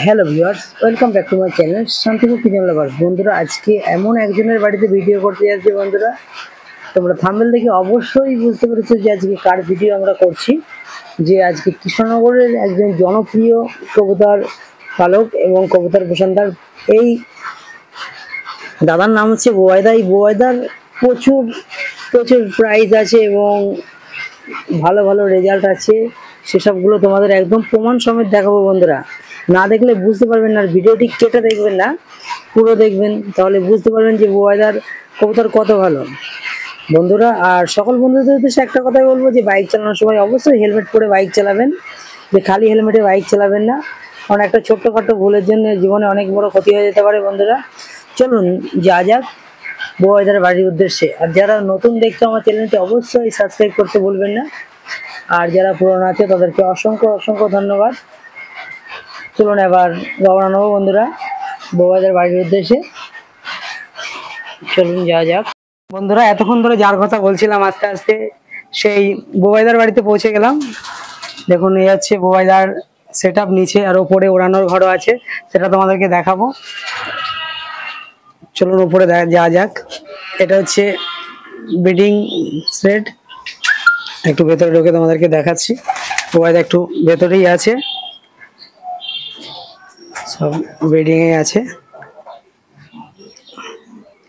Hello viewers, welcome back to my channel Shantipur kitchen লাভার। বন্ধুরা, আজকে এমন একজনের বাড়িতে ভিডিও করতে যাচ্ছি। বন্ধুরা, তোমরা থাম্বনেল দেখে অবশ্যই বুঝতে পেরেছো যে আজকে কার ভিডিও আমরা করছি। যে আজকে কৃষ্ণনগরের একজন জনপ্রিয় কবুতর পালক এবং কবুতর পোষণদার এই দাদার নাম হচ্ছে বোয়াইদা। এই বোয়াইদার প্রচুর প্রচুর প্রাইজ আছে এবং ভালো ভালো রেজাল্ট আছে। সেসবগুলো তোমাদের একদম প্রমাণ সমেত দেখাবো। বন্ধুরা, না দেখলে বুঝতে পারবেন না, ভিডিওটি কেটে দেখবেন না, পুরো দেখবেন, তাহলে বুঝতে পারবেন যে বোয়াইদার কবুতর কত ভালো। বন্ধুরা, আর সকল বন্ধুদের উদ্দেশ্যে একটা কথাই বলবো যে বাইক চালানোর সময় অবশ্যই হেলমেট পরে বাইক চালাবেন। যে খালি হেলমেটে বাইক চালাবেন না, কারণ একটা ছোট্টখাটো ভুলের জন্য জীবনে অনেক বড় ক্ষতি হয়ে যেতে পারে। বন্ধুরা, চলুন যা যাক বোয়াইদার বাড়ির উদ্দেশ্যে। আর যারা নতুন দেখছো আমার চ্যানেলটি অবশ্যই সাবস্ক্রাইব করতে ভুলবেন না, আর যারা পুরনো আছে তাদেরকে অসংখ্য অসংখ্য ধন্যবাদ। চলুন এবার রওনা নেবো বন্ধুরা বোয়াইদার বাড়ির উদ্দেশ্যে। চলুন যা যাক। বন্ধুরা, এতক্ষণ ধরে যার কথা বলছিলাম আস্তে আস্তে সেই বোয়াইদার বাড়িতে পৌঁছে গেলাম। দেখুন, এই হচ্ছে বোয়াইদার সেট আপ, নিচে আর ওপরে ওড়ানোর ঘরও আছে, সেটা তোমাদেরকে দেখাবো। চলুন উপরে যাওয়া যাক। এটা হচ্ছে ব্রিডিং সেট, একটু ভেতরে ঢুকে তোমাদেরকে দেখাচ্ছি। বোয়াইদা একটু ভেতরেই আছে, সব ব্রিডিং এ আছে,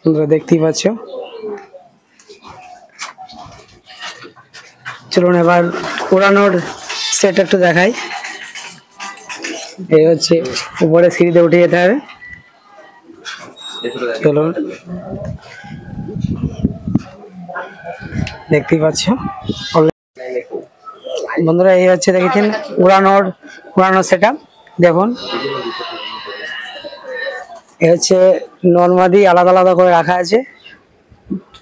তোমরা দেখতেই পাচ্ছ। চলুন এবার উড়ানোর সেট একটু দেখাই। এই হচ্ছে উপরে সিঁড়িতে উঠে যেতে হবে। চলুন, দেখতেই পাচ্ছ বন্ধুরা, এই হচ্ছে দেখেছেন উড়ানোর সেট আপ। দেখুন, এ হচ্ছে নর্মাদি আলাদা আলাদা করে রাখা আছে,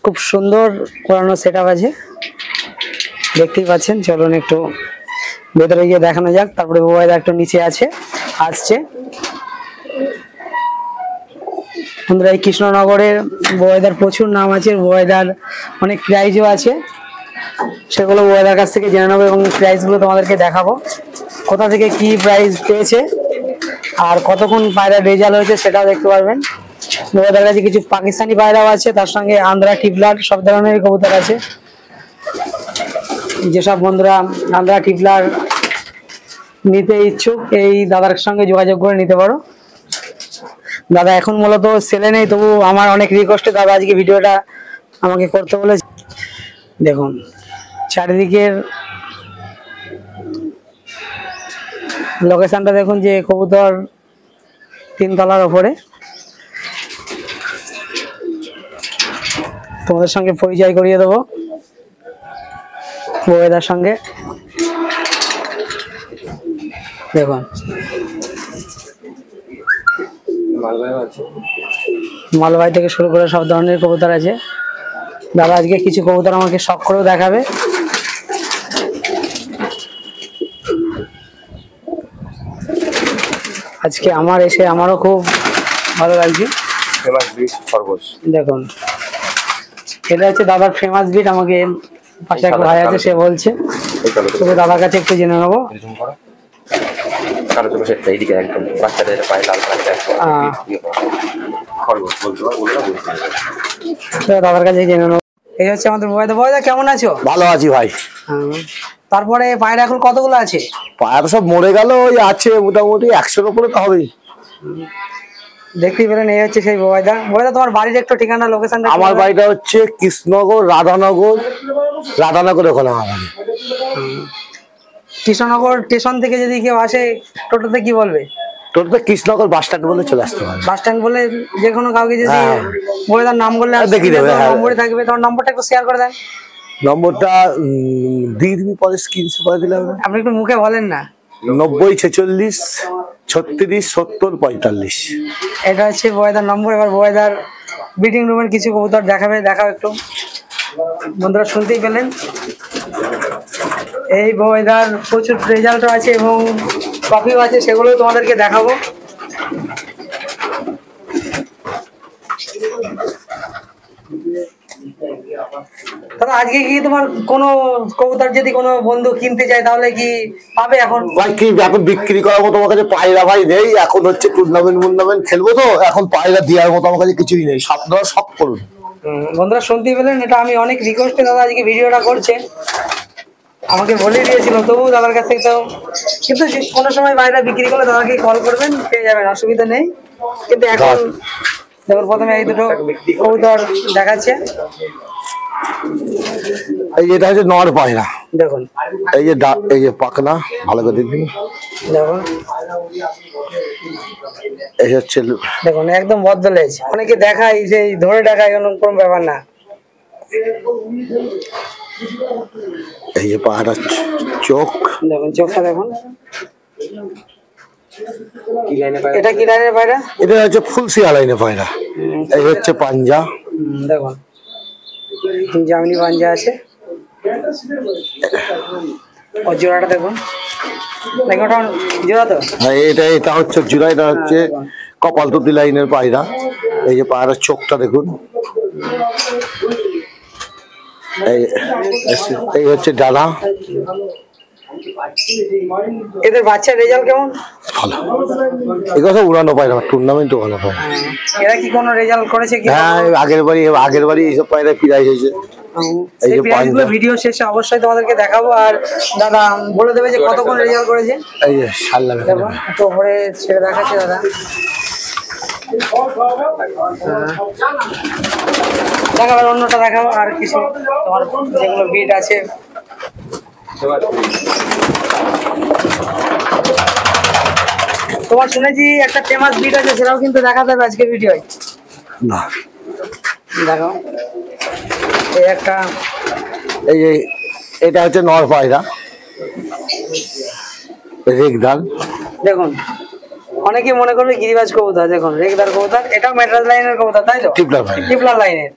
খুব সুন্দর উড়ানোর সেট আপ আছে, দেখতেই পাচ্ছেন। চলুন একটু ভেতরে গিয়ে দেখানো যাক। তারপরে বোয়াইদা একটু নিচে আসছে। বন্ধুরা, এই কৃষ্ণনগরের বোয়াইদার প্রচুর নাম আছে, বোয়াইদার অনেক প্রাইজও আছে, সেগুলো বোয়াইদার কাছ থেকে জেনে নেবো এবং প্রাইজগুলো তোমাদেরকে দেখাবো, কোথা থেকে কি প্রাইজ পেয়েছে আর কতক্ষণ পায়রার রেজাল্ট হয়েছে সেটাও দেখতে পারবেন। বোয়াইদার কাছে কিছু পাকিস্তানি পায়রাও আছে, তার সঙ্গে আন্দ্রা টিপলার সব ধরনের কবুতর আছে। যেসব বন্ধুরা আন্দ্রা টিপলার নিতে ইচ্ছুক এই দাদার সঙ্গে যোগাযোগ করে নিতে পারো। দাদা এখন মূলত সেলে নেই, তবু আমার অনেক রিকোয়েস্টে দাদা আজকে ভিডিওটা আমাকে করতে বলেছে। দেখুন চারিদিকের লোকেশনটা দেখুন, যে কবুতর 3 তলার ওপরে। তোমাদের সঙ্গে পরিচয় করিয়ে দেবো বোয়াইদার সঙ্গে। দেখুন, মালবাই থেকে শুরু করে সব ধরনের কবুতর আছে। দাদা আজকে কিছু কবুতর আমাকে শখ করেও দেখাবে। আজকে আমারও খুব ভালো লাগছে। দেখুন, এটা হচ্ছে দাদার ফেমাস বিট। আমাকে পাশে একটা ভাই আছে, সে বলছে, তবে দাদার কাছে একটু জেনে নেবো। দাদার কাছে জেনে নেবো। এই হচ্ছে আমাদের বোয়াইদা। বোয়াইদা, কেমন আছো? ভালো আছি ভাই। তারপরে পায়রা এখন কতগুলো আছে? পায়রা সব মরে গেল, ওই আছে মোটামুটি 100-র উপরে তো হবেই। দেখতেই পেলেন, এই হচ্ছে সেই বোয়াইদা। বোয়াইদা, তোমার বাড়ির একটু ঠিকানা, লোকেশনটা? আমার বাড়িটা হচ্ছে কৃষ্ণনগর, রাধানগর ওখানে আমার বাড়ি। কৃষ্ণনগর স্টেশন থেকে যদি কেউ আসে টোটোতে কি বলবে? টোটোতে কৃষ্ণনগর বাস স্ট্যান্ড বলে চলে আসতে হবে। বাস স্ট্যান্ড বলে যে কোনো কাউকে যদি বোয়াইদার নাম বললে দেখিয়ে দেবে, নম্বরই থাকবে। তোমার নম্বরটা একটু শেয়ার করে দেন। নম্বরটা দিয়ে দিবি, পরে স্ক্রিনশট করে দিলে হবে। আপনি একটু মুখে বলেন না। 9046367045। এটা হচ্ছে বোয়াইদার নম্বর। এবার বোয়াইদার ব্রিডিং রুমের কিছু কবুতর দেখাও একটু। বন্ধুরা, শুনতেই পেলেন, এই বোয়াইদার প্রচুর রেজাল্টও আছে এবং ট্রফিও আছে, সেগুলো তোমাদেরকে দেখাবো। দাদা আজকে কি তোমার কোনো কবুতর যদি কোনো বন্ধু কিনতে চায় তাহলে কি পাবে এখন? ভাই কি এখন বিক্রি করার মতো আমার কাছে পায়রা ভাই নেই, এখন হচ্ছে টুর্নামেন্ট খেলবো তো, এখন পায়রা দেওয়ার মতো আমার কাছে কিছুই নেই, আপনারা সব করুন। বন্ধুরা শুনতেই পেলেন, এটা আমি অনেক রিকোয়েস্টে দাদা আজকে ভিডিওটা করছে, আমাকে বলে দিয়েছিল, তবু দাদার কাছ থেকে তো, কিন্তু কোনো সময় বাইরে বিক্রি করলে দাদাকে কল করবেন, পেয়ে যাবেন, অসুবিধা নেই। কিন্তু এখন দেখুন প্রথমে এই দুটো কবুতর দেখাচ্ছে, এই যেটা হচ্ছে নর পায়রা, দেখুন এই যে পাখনা ভালো করে দেখবি, দেখুন এই হচ্ছে দেখুন একদম বদলেজ, অনেকে দেখায় যে ধরে দেখায়, কোনো ব্যাপার না। এই যে পায়রা চোখ, দেখুন চোখটা দেখুন, এটা কি লাইনের পায়রা? এটা হচ্ছে ফুলসিয়া লাইনে পায়রা। এই হচ্ছে পাঞ্জা, দেখুন জামিনি পাঞ্জা আছে, ও জোড়াটা দেখুন, দেখুন ওটা জোড়া তো, এটা হচ্ছে জুড়া, এটা হচ্ছে কপালতুতি লাইনের পায়রা। এই যে পায়রার চোখটা দেখুন, এই হচ্ছে ডানা। এদের বাচ্চার রেজাল্ট কেমন? ভালো, এগুলো সব উড়ানো পায়রা, টুর্নামেন্টও ভালো পায়রা। এরা কি কোনো রেজাল্ট করেছে কি? হ্যাঁ, আগের বাড়ি এইসব পায়রা প্রাইজ হয়েছে। এই যে পাঞ্জা, ভিডিও শেষে অবশ্যই তোমাদেরকে দেখাবো, আর দাদা বলে দেবে যে কতক্ষণ রেজাল্ট করেছে। এই যে শাল লাগা, একটু উপরে ছেড়ে দেখাচ্ছে দাদা, দেখাবো অন্যটা, দেখাবো আর কিছু তোমার যেগুলো বিট আছে। তোমার শুনেছি একটা ফেমাস বিট আছে, সেটাও কিন্তু দেখা যাবে আজকে ভিডিওয়। না দেখো এই একটা, এই যে এটা হচ্ছে নর পায়রা, রেগদার। দেখুন অনেকে মনে করবে গিরিবাজ কবুতর, দেখুন রেগদার কবুতর, এটাও মেড্রাস লাইনের কবুতর, তাই তো? টিপলার লাইনের।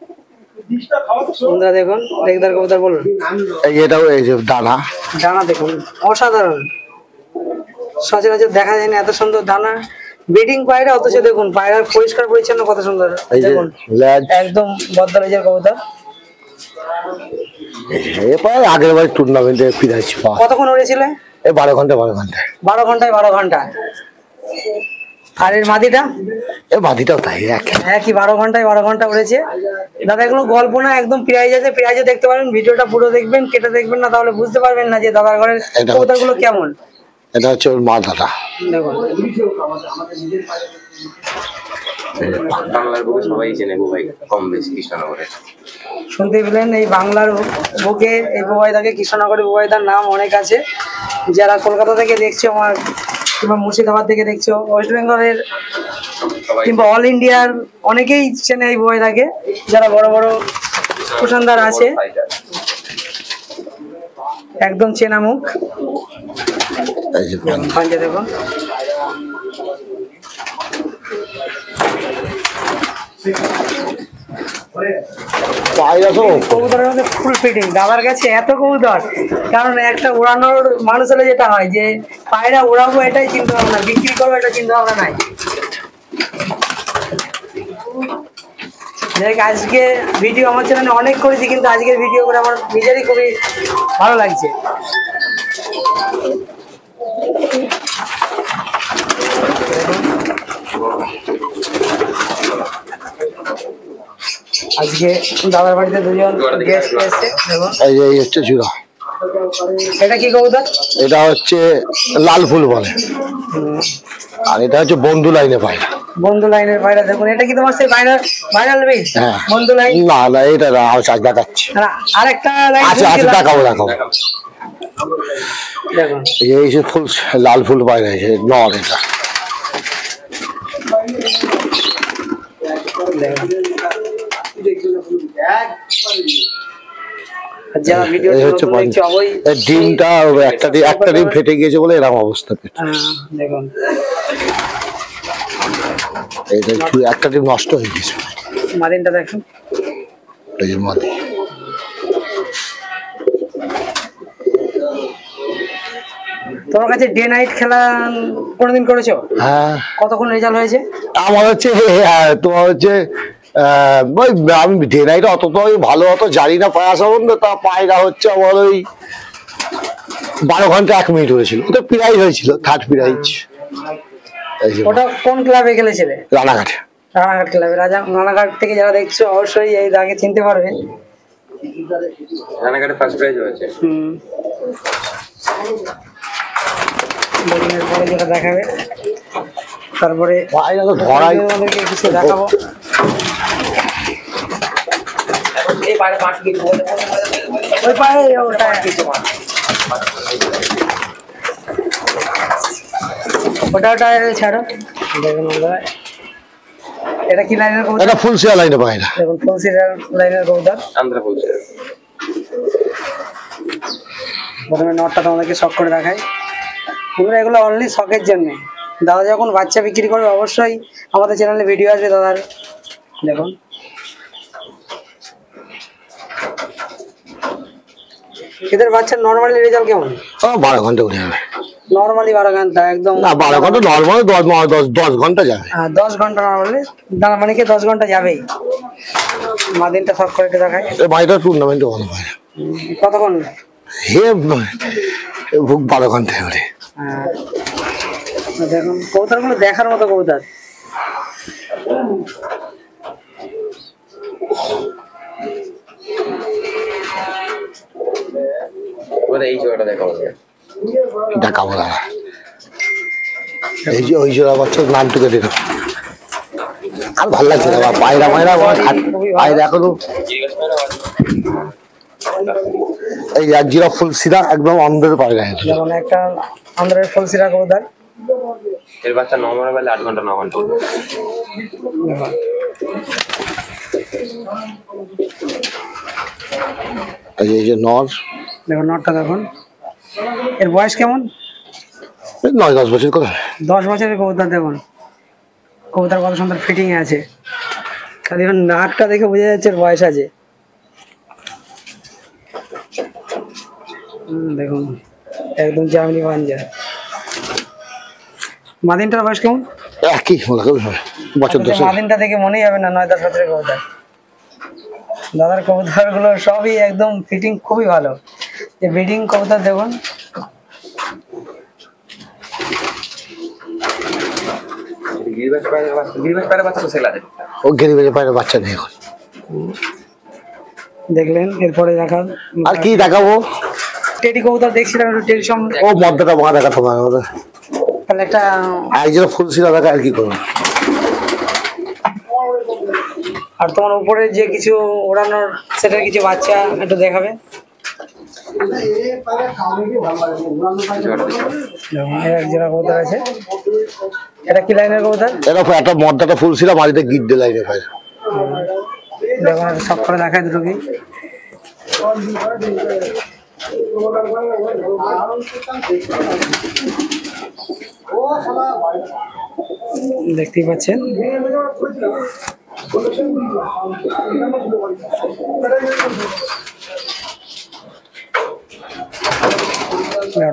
বন্ধুরা দেখুন রেগদার কবুতর, বলুন এটাও এই যে ডানা, ডানা দেখুন অসাধারণ, সচরাচর দেখা যায় না এত সুন্দর ডানা, ব্রিডিং পায়রা, অথচ দেখুন পায়রার পরিষ্কার পরিচ্ছন্ন কত সুন্দর, দেখুন একদম বদলেজের কবুতর। আগের বার টুর্নামেন্টে ফিরেছি। কতক্ষণ উড়েছিল? 12 ঘন্টা। 12 ঘন্টায় 12 ঘন্টা। আর এর মাদিটা? মাদিটাও তাই একই 12 ঘন্টায় 12 ঘন্টা উড়েছে। দাদা এগুলো গল্প না, একদম প্রাইজ আছে, প্রাইজে দেখতে পারেন, ভিডিওটা পুরো দেখবেন, কেটে দেখবেন না তাহলে বুঝতে পারবেন না যে দাদার ঘরের কবুতরগুলো কেমন। এটা হচ্ছে ওর মাদাটা, দেখুন বাংলার বুকে সবাই চেনে বুবাই, কম বেশি কৃষ্ণনগরে। শুনতে পেলেন, এই বাংলার বুকে এই বুবাইদাকে, কৃষ্ণনগরের বুবাইদার নাম অনেক আছে, যারা কলকাতা থেকে দেখছো আমার, কিংবা মুর্শিদাবাদ থেকে দেখছো, ওয়েস্ট বেঙ্গলের কিংবা অল ইন্ডিয়ার অনেকেই চেনে এই বুবাইদাকে, যারা বড় বড় কুষাণদার আছে, একদম চেনা মুখ। পাঞ্জা দেখুন, কবুতরের মধ্যে ফুল ফিটিং দাদার কাছে, এত কবুতর, কারণ একটা উড়ানোর মানুষ হলে যেটা হয় যে পায়রা উড়াবো এটাই চিন্তা ভাবনা, বিক্রি করবো এটা চিন্তা ভাবনা নাই। আজকে ভিডিও আমার চ্যানেলে অনেক করেছি, কিন্তু আজকের ভিডিও করে আমার নিজেরই খুবই ভালো লাগছে। আজকে দাদার বাড়িতে দুজন গেস্ট এসেছে, এই হচ্ছে জুড়া। এটা কি কবুতর? এটা হচ্ছে লাল ফুল বলে, আর এটা হচ্ছে বন্ধু লাইনে পায়রা। বন্ধু লাইনের পায়রা, দেখুন এটা কি তোমার সেই ভাইরাল বিট বন্ধু লাইন? না এটা দেখাচ্ছি, আরেকটা লাইন আছে, দেখাবো। দেখুন এই যে ফুল লাল ফুল পায়রা, নর এটা। ডিমটা একটা ডিম ফেটে গিয়েছে বলে এরকম অবস্থা। দেখুন একটা ডিম নষ্ট হয়ে গেছে। মাদিনটা দেখুন, এই যে মাদি। তোমার কাছে ডে নাইট খেলা কোনদিন করেছো? হ্যাঁ। কতক্ষণ রেজাল্ট হয়েছে? আমার হচ্ছে তোমার হচ্ছে ওই আমি ডে নাইট অত তো ভালো অত জানি না পায়রা সম্বন্ধে, তা পায়রা হচ্ছে আমার ওই 12 ঘন্টা 1 মিনিট হয়েছিল, ওটা প্রাইজ হয়েছিল, থার্ড প্রাইজ। ওটা কোন ক্লাবে খেলেছিলে? রানাঘাট। রানাঘাট ক্লাবে। রানাঘাট থেকে যারা দেখছো অবশ্যই এই দাগে চিনতে পারবে। রানাঘাটে ফার্স্ট প্রাইজ হয়েছে। পরে যেটা দেখাবে, তারপরে পায়রা তো ধরাই আমাদেরকে কিছু দেখাবো। ওই পায়ে ওটা ওটা ছাড়ো। দেখুন বন্ধুরা, এটা কি লাইনের কবুতর? এটা ফুলসিয়া লাইনে পায়রা। দেখুন ফুলসিয়া লাইনের কবুতর। আন্ধ্রা বলছে। প্রথমে নটটা তোমাদেরকে শখ করে দেখাই। বন্ধুরা এগুলো অনলি শখের জন্য। দাদা যখন বাচ্চা বিক্রি করবে অবশ্যই আমাদের চ্যানেলে ভিডিও আসবে দাদার। দেখুন এদের বাচ্চার নর্মালি রেজাল্ট কেমন? 12 ঘন্টা উঠে যাবে। নর্মালি 12 ঘন্টা একদম না, 12 ঘন্টা নর্মাল 10 ঘন্টা যাবে। 10 ঘন্টা নর্মালি, তার মানে কি 10 ঘন্টা যাবেই। মাদিনটা শখ করে একটু দেখাই। এই বাইটা টুর্নামেন্টে ভালো পায়রা। কতক্ষণ? হে 12 ঘন্টা ওঠে। দেখুন কবুতরগুলো দেখার মতো কবুতর। এই জোড়াটা দেখাবো। দেখাবো দাদা, এই যে ওই জোড়া বাচ্চার নামটুকু দেখো, আর ভালো লাগছে না পায়রা পায়রা এখনো। এই এক জিরা ফুল সিরা একদম অন্ধের পায়রা। যেমন একটা আন্ধ্রের ফুলসিরা কবুতর, এর বাচ্চা নর্মাল বেলা 8 ঘন্টা 9 ঘন্টা। এই যে নর, দেখুন নটটা দেখুন। এর বয়স কেমন? 9-10 বছর করে। 10 বছরের কবুতর। দেখুন কবুতর কত সুন্দর ফিটিং এ আছে। খালি নাকটা দেখে বোঝা যাচ্ছে এর বয়স আছে। দেখুন একদম জামিনি পাঞ্জা। মাদিনটার বয়স কেমন? একই বছর 10। মাদিনটা দেখে মনেই হবে না 9-10 বছরের কবুতর। দাদার কবুতর গুলো সবই একদম ফিটিং খুবই ভালো। যে ব্রিডিং কবুতর দেখুন। গিরিবাজ পায়রা বাচ্চা তো সেল আছে। ও গিরিবাজ পায়রা বাচ্চা নেই এখন। দেখলেন, এরপরে দেখান। আর কি দেখাবো? টেডি কবুতর দেখছিলাম, একটু টেডি সম্বন্ধে। ও মদ্দাটা মা দেখাতে পারে আমাদের। তাহলে একটা একজন ফুল সিরা দেখা আর কি করবো। আর তোমার উপরে যে কিছু ওড়ানোর সেটার কিছু বাচ্চা একটু দেখাবে। এক জোড়া কবুতর আছে। এটা কি লাইনের কবুতর? এটা একটা মদ্দাটা ফুল সিরা মাটিতে গিড্ডে লাইনে পায়রা। দেখুন সব করে দেখায় দুটো কি। দেখতেই পাচ্ছেন।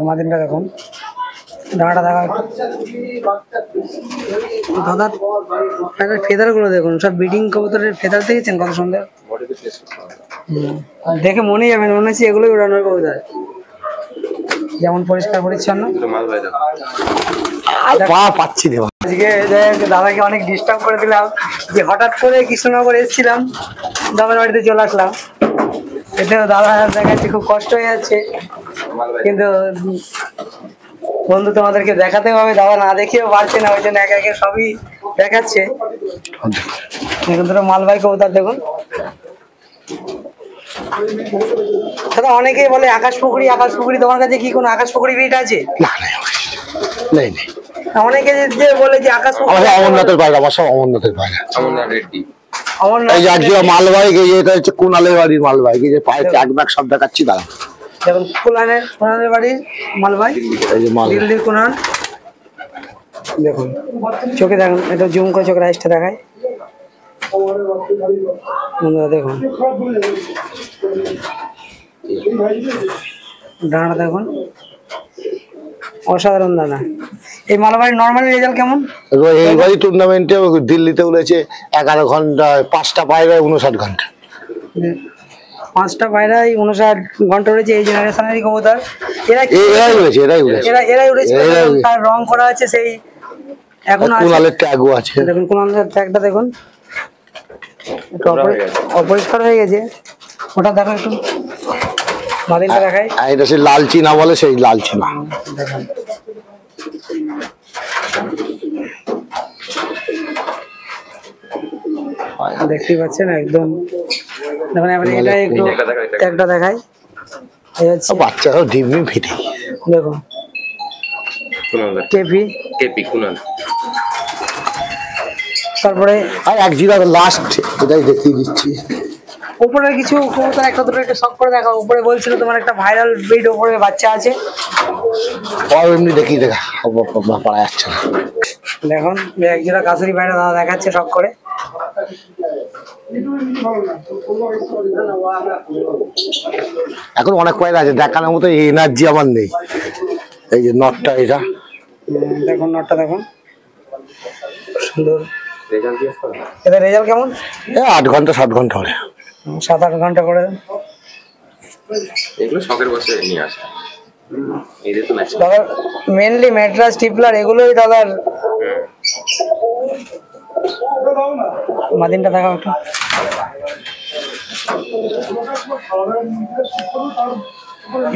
মাদিনটা দেখুন, ডানাটা দেখা। দাদা ফেদার গুলো দেখুন, সব ব্রিডিং কবুতরের ফেদার দেখেছেন কত সুন্দর। দেখে মনে যাবে, মনে হচ্ছে এগুলোই উড়ানোর কবুতর। যেমন পরিষ্কার পরিচ্ছন্ন। পাচ্ছি না আজকে দাদাকে অনেক ডিস্টার্ব করে দিলাম, যে হঠাৎ করে কৃষ্ণনগর এসেছিলাম, দাদার বাড়িতে চলে আসলাম। এতে দাদা দেখাচ্ছি খুব কষ্ট হয়ে যাচ্ছে, কিন্তু বন্ধু তোমাদেরকে দেখাতে হবে। দাদা না দেখিয়েও পারছে না, ওই জন্য একে একে সবই দেখাচ্ছে। দেখুন দুটো মালবাহী কবুতর দেখুন। দাদা অনেকেই বলে আকাশ পুকুরি, আকাশ পুকুরি। তোমার কাছে কি কোনো আকাশ পুকুরি ব্রিড আছে? না নেই। অনেকে যে বলে যে আকাশ পুকুরি। অমরনাথের পায়রা, আমার সব অমরনাথের পায়রা। অমরনাথ রেড্ডি। এই যে একজন মালবাহী, এটা হচ্ছে কুনালের বাড়ির মালবাহী, যে পায়ে এক ব্যাগ সব দেখাচ্ছি দাঁড়া। দেখুন কোনালের বাড়ির মালবাহী, দিল্লির কোনাল। দেখুন চোখে দেখুন, এটা জুম করে চোখের আইসটা দেখায় বন্ধুরা। দেখুন ডানাটা দেখুন, অসাধারণ দানা। এই মালাবাড়ির নর্মালি রেজাল্ট কেমন? এইবারই টুর্নামেন্টে দিল্লিতে উড়েছে 11 ঘন্টায় 5টা পায়রায় 59 ঘন্টা। 5টা পায়রায় 59 ঘন্টা উড়েছে এই জেনারেশনেরই কবুতর। এরাই উড়েছে। তার রং করা আছে সেই এখন আছে। কুনালের ট্যাগও আছে। দেখুন কুনালের ট্যাগটা দেখুন, একটু অপরিষ্কার হয়ে গেছে। ওটা দেখো একটু, মাদিনটা দেখাই। এটা সেই লাল চিনা বলে, সেই লাল চিনা। দেখুন দেখতেই পাচ্ছেন একদম। দেখুন এবারে এটা একটু ট্যাগটা দেখাই। এই হচ্ছে বাচ্চারাও ডিমনি ফিটে। দেখুন কেপি কুনাল। তারপরে আর এক জিরা লাস্ট এটাই দেখিয়ে দিচ্ছি। উপরে কিছু কবুতর একটা দুটো একটু শখ করে দেখা। উপরে বলছিল তোমার একটা ভাইরাল ব্রিড উপরে বাচ্চা আছে। এমনি দেখিয়ে দেখা পারা যাচ্ছে না। দেখুন এক জোড়া কাছুরি পায়রা দাদা দেখাচ্ছে শখ করে। এখন অনেক পায়রা আছে, দেখানোর মতো এনার্জি আমার নেই। এই যে নটটা, এটা দেখুন নটটা দেখুন সুন্দর। এদের রেজাল্ট কেমন? 8 ঘন্টা 7 ঘন্টা হবে, 7-8 ঘন্টা করে। এগুলো শখের বসে নিয়ে আসে। এদের তো ম্যাচ দাদার মেনলি ম্যাড্রাস টিপলার এগুলোই দাদার। মাদিনটা দেখাও একটু।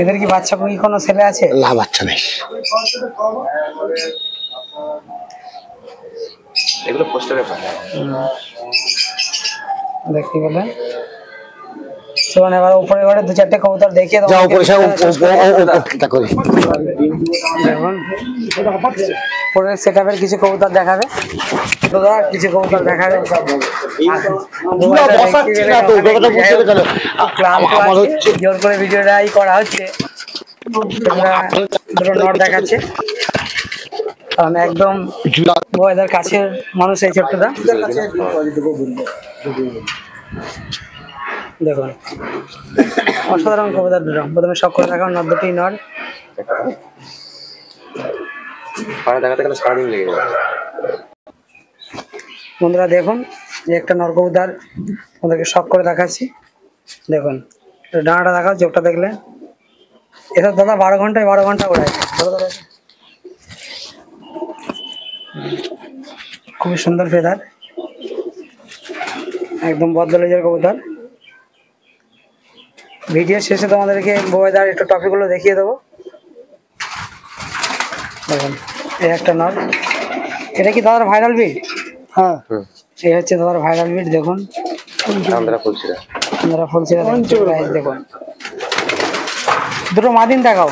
এদের কি বাচ্চা কি কোনো ছেলে আছে? না, বাচ্চা নেই। এগুলো পোস্টারে পায়। দেখতে পেলেন? চলুন এবার উপরে ঘরে 2-4টে কবুতর দেখিয়ে দাও। যাও উপরে করি। দেখুন পরে সেটআপের কিছু কবুতর দেখাবে, দাদা কিছু কবুতর দেখাবে। জোর করে ভিডিওটাই করা হচ্ছে। আমরা দুটো নট দেখাচ্ছে, কারণ একদম ওয়েদার কাছের মানুষ এই ছোট্টটা। দেখুন অসাধারণ কবুতর দুটো। প্রথমে শখ করে দেখাও নট দুটি নট। দেখাতে গেলে সারাদিন লেগে যাবে। বন্ধুরা দেখুন যে একটা নর কবুতর ওদেরকে শখ করে দেখাচ্ছি। দেখুন ডানাটা দেখাও, চোখটা দেখলে। এটা দাদা 12 ঘন্টায় 12 ঘন্টা ওড়ায়। খুবই সুন্দর ফেদার, একদম বদলেজের কবুতর। ভিডিও শেষে তোমাদেরকে ওয়েদার একটু টপিকগুলো দেখিয়ে দেবো। দেখুন এই একটা নর। এটা কি দাদার ভাইরাল বিট? হ্যাঁ, এই হচ্ছে দাদার ভাইরাল বিট। দেখুন দেখুন দুটো মাদিন দেখাও।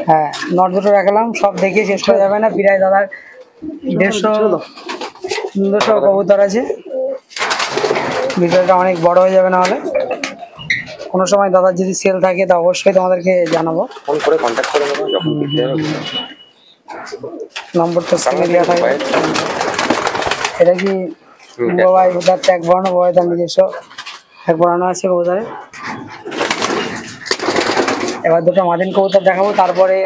হ্যাঁ নট দুটো রাখলাম, সব দেখিয়ে শেষ করা যাবে না। প্রায় দাদার 150-200 কবুতর আছে। ভিডিওটা অনেক বড় হয়ে যাবে, না হলে কোনো সময় দাদার যদি সেল থাকে তা অবশ্যই তোমাদেরকে জানাবো। ফোন করে কন্ট্যাক্ট করে নেবো যখন নম্বর তো স্ক্রিনে দেওয়া থাকবে। এটা কি মোবাইল ওটার ট্যাগ বানানো, মোবাইল তার নিজস্ব ট্যাগ বানানো আছে কবুতরে। এবার দুটো মাদিন কবুতর দেখাবো, তারপরে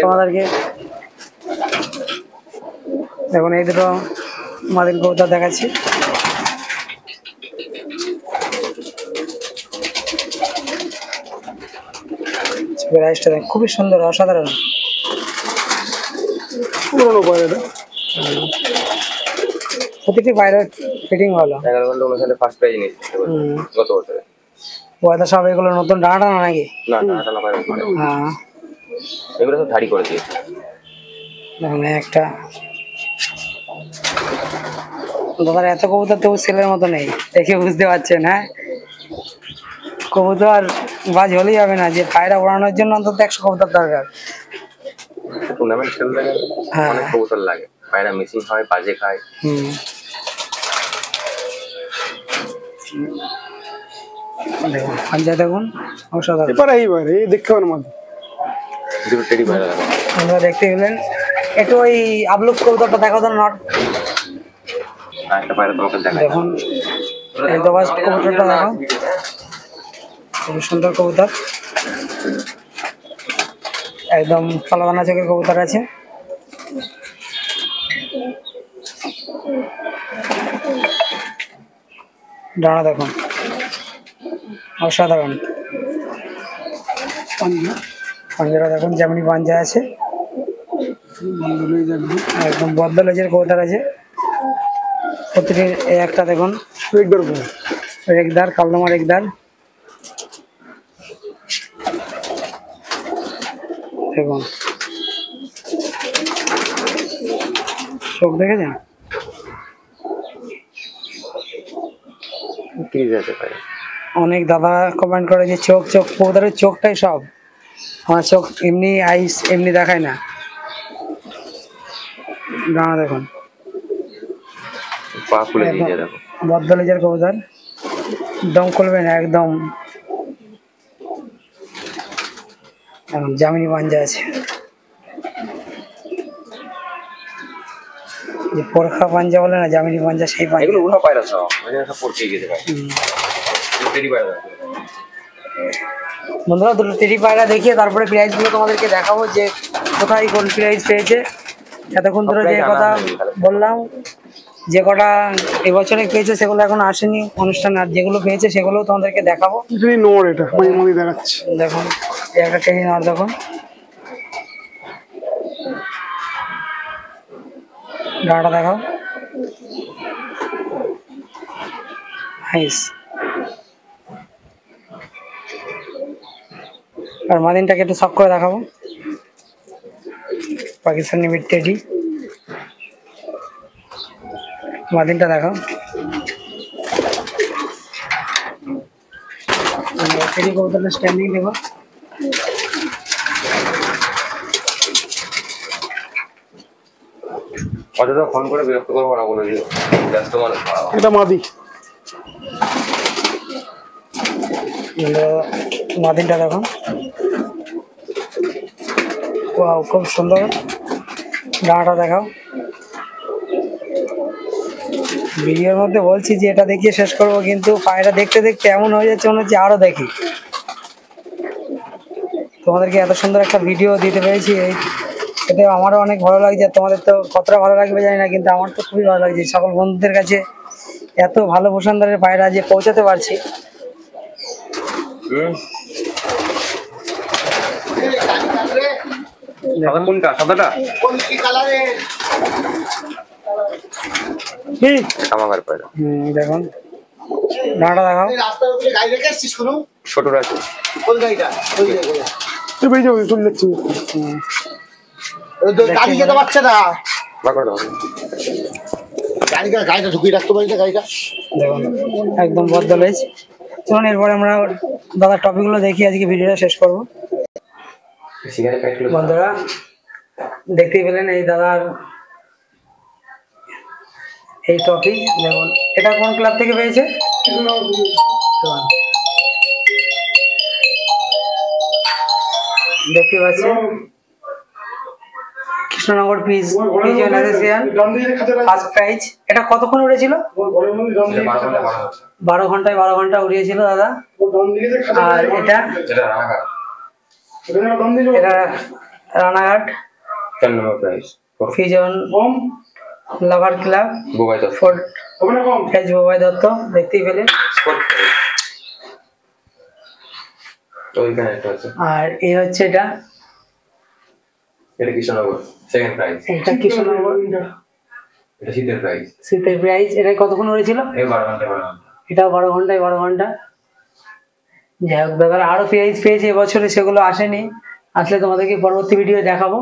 তোমাদেরকে। দেখুন এই দুটো মাদিন কবুতর দেখাচ্ছি। খুবই সুন্দর, অসাধারণ। প্রতিটি বাইরে ফিটিং ভালো। 11 ঘন্টা অনুসারে ফার্স্ট প্রাইজ নিয়েছে গত বছরে। ওটা সব এগুলো নতুন ডানা টানা নাকি? না ডানা না পারে। হ্যাঁ এগুলো সব ধাড়ি করে দিয়েছে। দেখুন একটা দাদার এত কবুতর তবু ছেলের মতো নেই, দেখে বুঝতে পারছেন। হ্যাঁ কবুতর বাজ হলেই হবে না, যে পায়রা ওড়ানোর জন্য অন্তত 100 কবুতর দরকার। টুর্নামেন্ট খেলতে গেলে অনেক কবুতর লাগে, পায়রা মিসিং হয়, বাজে খায়। দেখুন পাঞ্জা দেখুন অসাধারণ। এইবারে দেখতে পারেন মধ্যে দুটো টেডি পায়রা লাগে। আপনারা দেখতে গেলেন একটু ওই আবলুক কবুতরটা দেখাও তো নট। একটা পায়রা তোমাকে দেখাই। দেখুন এই দবাস কবুতরটা দেখাও, খুবই সুন্দর কবুতর। একদম কালাদানা চোখের কবুতর আছে। ডানা দেখুন অসাধারণ। পাঞ্জারা দেখুন যেমনি পাঞ্জা আছে, একদম বদলেজের কবুতর আছে। প্রতিটি একটা দেখুন রেগদার, কালদমা রেগদার দেখুন, চোখ দেখেছেন অনেক দাদা কমেন্ট করে যে চোখ চোখ কবুতরের চোখটাই সব, আমার চোখ এমনি আইস এমনি দেখায় না। ডানা দেখুন বদলেজের কবুতর, দম খুলবে না একদম, জামিনী পাঞ্জা আছে। যে পরখা পাঞ্জা বলে না, জামিনী পাঞ্জা সেই পাঞ্জা। এগুলো উড়া পায়রা সব, মানে সব পড়তে গিয়ে ভাই টেডি পায়রা। বন্ধুরা দুটো টেডি পায়রা দেখিয়ে তারপরে প্রাইস গুলো তোমাদেরকে দেখাবো যে কোথায় কোন প্রাইস পেয়েছে। এতক্ষণ ধরে যে কথা বললাম, যে কটা এবছরে পেয়েছে সেগুলো এখন আসেনি অনুষ্ঠান, আর যেগুলো পেয়েছে সেগুলো তোমাদেরকে দেখাবো। দেখুন একটা টেডি নর দেখুন, ডাটা দেখাও আর মাদিনটাকে একটু শখ করে দেখাবো। পাকিস্তানি মিড টেডি, মাদিনটা দেখাও। টেডি কবুতরের স্ট্যান্ডিং দেখো, অযথা ফোন করে বিরক্ত করবো না, বলে দিও ব্যস্ত মানুষ। এটা মাদি, মাদিনটা দেখো, ওয়াও খুব সুন্দর। ডানাটা দেখাও। ভিডিওর মধ্যে বলছি যে এটা দেখিয়ে শেষ করব, কিন্তু পায়রা দেখতে দেখতে এমন হয়ে যাচ্ছে মনে হচ্ছে আরো দেখি। তোমাদেরকে এত সুন্দর একটা ভিডিও দিতে পেরেছি, এতে আমারও অনেক ভালো লাগছে। তোমাদের তো কতটা ভালো লাগবে জানি না, কিন্তু আমার তো খুবই ভালো লাগছে। সকল বন্ধুদের কাছে এত ভালো বসুন্ধরের পায়রা যে পৌঁছাতে পারছি। কোনটা সাদাটা? কামাগার পায়রা। দেখুন ডানাটা দেখাও। ছোটরা আছে গাড়িটা ঢুকিয়ে রাখতে পারি না গাড়িটা। দেখুন একদম বদলেজ। চলুন এরপরে আমরা দাদার টপিক গুলো দেখি, আজকে ভিডিওটা শেষ করবো। বন্ধুরা দেখতেই পেলেন এই দাদার এই টপিক। দেখুন এটা কোন ক্লাব থেকে পেয়েছে? দেখতে পাচ্ছেন Krishnanagar pigeon association first prize. এটা কতক্ষণ উড়েছিল? 12 ঘন্টায় 12 ঘন্টা উড়িয়েছিল দাদা। আর এটা রানাঘাট পিজিয়ন লাভার ক্লাব বোবাই দত্ত। দেখতেই পেলেন। আর এই হচ্ছে এটা কৃষ্ণনগর সেকেন্ড প্রাইজ। এটা কৃষ্ণনগর, এটা শীতের প্রাইজ। শীতের প্রাইজ। এটা কতক্ষণ উড়েছিল? 12 ঘন্টা। এটাও 12 ঘন্টায় 12 ঘন্টা। যাই হোক দাদা আরো প্রাইজ পেয়েছে এবছরে, সেগুলো আসেনি, আসলে তোমাদেরকে পরবর্তী ভিডিও দেখাবো।